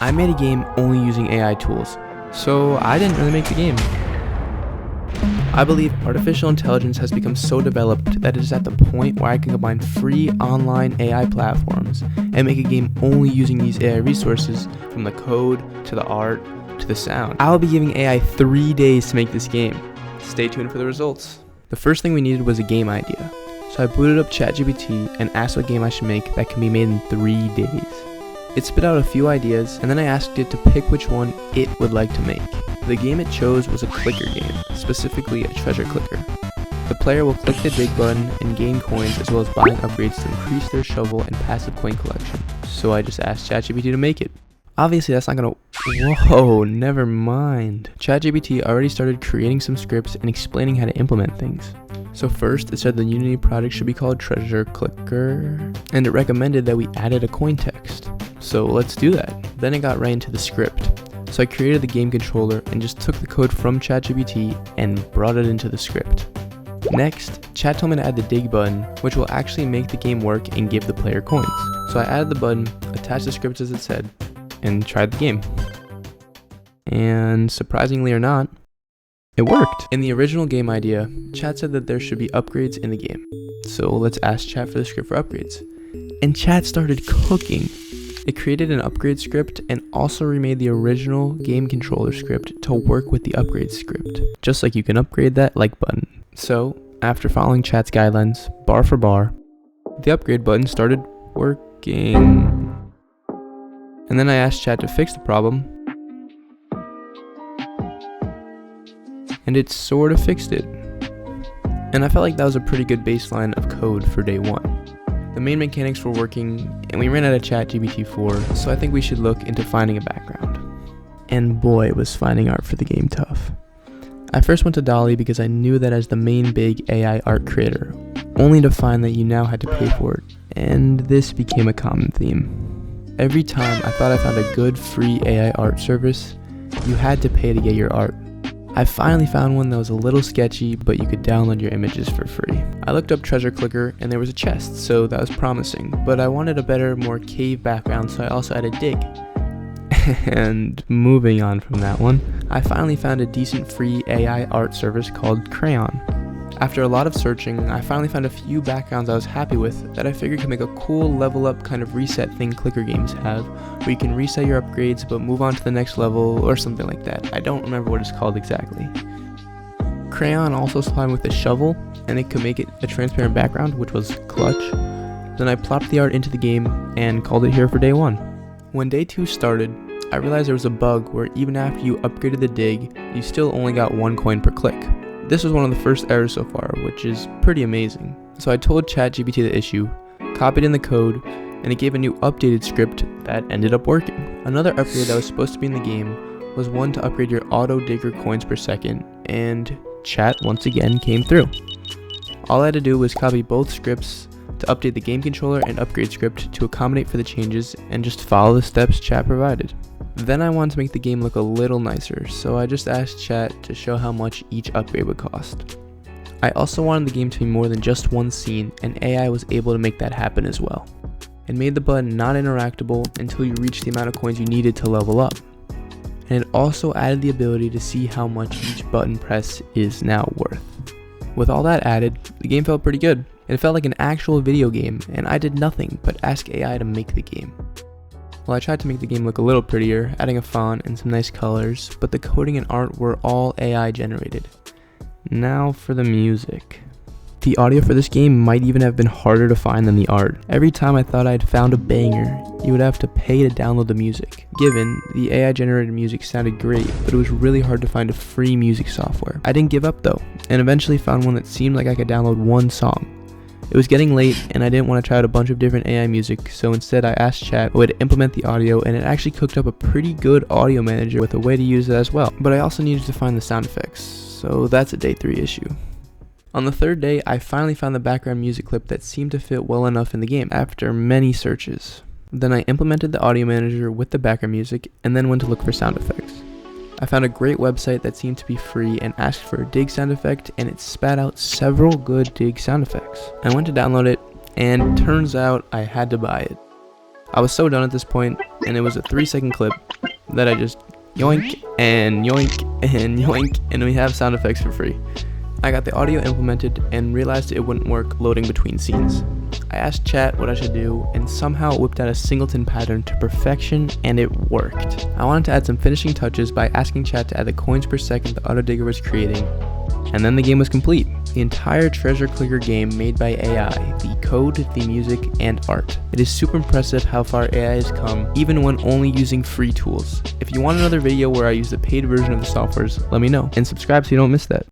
I made a game only using AI tools, so I didn't really make the game. I believe artificial intelligence has become so developed that it is at the point where I can combine free online AI platforms and make a game only using these AI resources, from the code to the art to the sound. I'll be giving AI 3 days to make this game. Stay tuned for the results. The first thing we needed was a game idea, so I booted up ChatGPT and asked what game I should make that can be made in 3 days. It spit out a few ideas, and then I asked it to pick which one it would like to make. The game it chose was a clicker game, specifically a treasure clicker. The player will click the dig button and gain coins, as well as buying upgrades to increase their shovel and passive coin collection. So I just asked ChatGPT to make it. Obviously that's not gonna... Whoa, never mind. ChatGPT already started creating some scripts and explaining how to implement things. So first, it said the Unity project should be called Treasure Clicker, and it recommended that we added a coin text. So let's do that. Then it got right into the script. So I created the game controller and just took the code from ChatGPT and brought it into the script. Next, Chat told me to add the dig button, which will actually make the game work and give the player coins. So I added the button, attached the script as it said, and tried the game. And surprisingly or not, it worked. In the original game idea, Chat said that there should be upgrades in the game. So let's ask Chat for the script for upgrades. And Chat started cooking. It created an upgrade script and also remade the original game controller script to work with the upgrade script, just like you can upgrade that like button. So after following Chat's guidelines, bar for bar, the upgrade button started working. And then I asked Chat to fix the problem, and it sort of fixed it. And I felt like that was a pretty good baseline of code for day one. The main mechanics were working, and we ran out of ChatGPT 4, so I think we should look into finding a background. And boy, was finding art for the game tough. I first went to Dall-E because I knew that as the main big AI art creator, only to find that you now had to pay for it, and this became a common theme. Every time I thought I found a good free AI art service, you had to pay to get your art. I finally found one that was a little sketchy, but you could download your images for free. I looked up Treasure Clicker and there was a chest, so that was promising, but I wanted a better, more cave background, so I also added dig. And moving on from that one, I finally found a decent free AI art service called Craiyon. After a lot of searching, I finally found a few backgrounds I was happy with that I figured could make a cool level up kind of reset thing clicker games have, where you can reset your upgrades but move on to the next level or something like that. I don't remember what it's called exactly. Craiyon also supplied me with a shovel, and it could make it a transparent background, which was clutch. Then I plopped the art into the game and called it here for day one. When day 2 started, I realized there was a bug where even after you upgraded the dig, you still only got 1 coin per click. This was one of the first errors so far, which is pretty amazing. So I told ChatGPT the issue, copied in the code, and it gave a new updated script that ended up working. Another upgrade that was supposed to be in the game was one to upgrade your auto digger coins per second, and Chat once again came through. All I had to do was copy both scripts to update the game controller and upgrade script to accommodate for the changes and just follow the steps Chat provided. Then I wanted to make the game look a little nicer, so I just asked Chat to show how much each upgrade would cost. I also wanted the game to be more than just one scene, and AI was able to make that happen as well. It made the button not interactable until you reached the amount of coins you needed to level up. And it also added the ability to see how much each button press is now worth. With all that added, the game felt pretty good. It felt like an actual video game, and I did nothing but ask AI to make the game. Well, I tried to make the game look a little prettier, adding a font and some nice colors, but the coding and art were all AI generated. Now for the music. The audio for this game might even have been harder to find than the art. Every time I thought I'd found a banger, you would have to pay to download the music. Given, the AI generated music sounded great, but it was really hard to find a free music software. I didn't give up though, and eventually found one that seemed like I could download one song. It was getting late and I didn't want to try out a bunch of different AI music, so instead I asked Chat a way to implement the audio, and it actually cooked up a pretty good audio manager with a way to use it as well. But I also needed to find the sound effects, so that's a day 3 issue. On the 3rd day, I finally found the background music clip that seemed to fit well enough in the game after many searches. Then I implemented the audio manager with the background music and then went to look for sound effects. I found a great website that seemed to be free and asked for a dig sound effect, and it spat out several good dig sound effects. I went to download it, and turns out I had to buy it. I was so done at this point, and it was a 3-second clip that I just yoink and yoink and yoink, and we have sound effects for free. I got the audio implemented and realized it wouldn't work loading between scenes. I asked Chat what I should do, and somehow it whipped out a singleton pattern to perfection, and it worked. I wanted to add some finishing touches by asking Chat to add the coins per second the Autodigger was creating, and then the game was complete. The entire treasure clicker game made by AI, the code, the music, and art. It is super impressive how far AI has come, even when only using free tools. If you want another video where I use the paid version of the softwares, let me know, and subscribe so you don't miss that.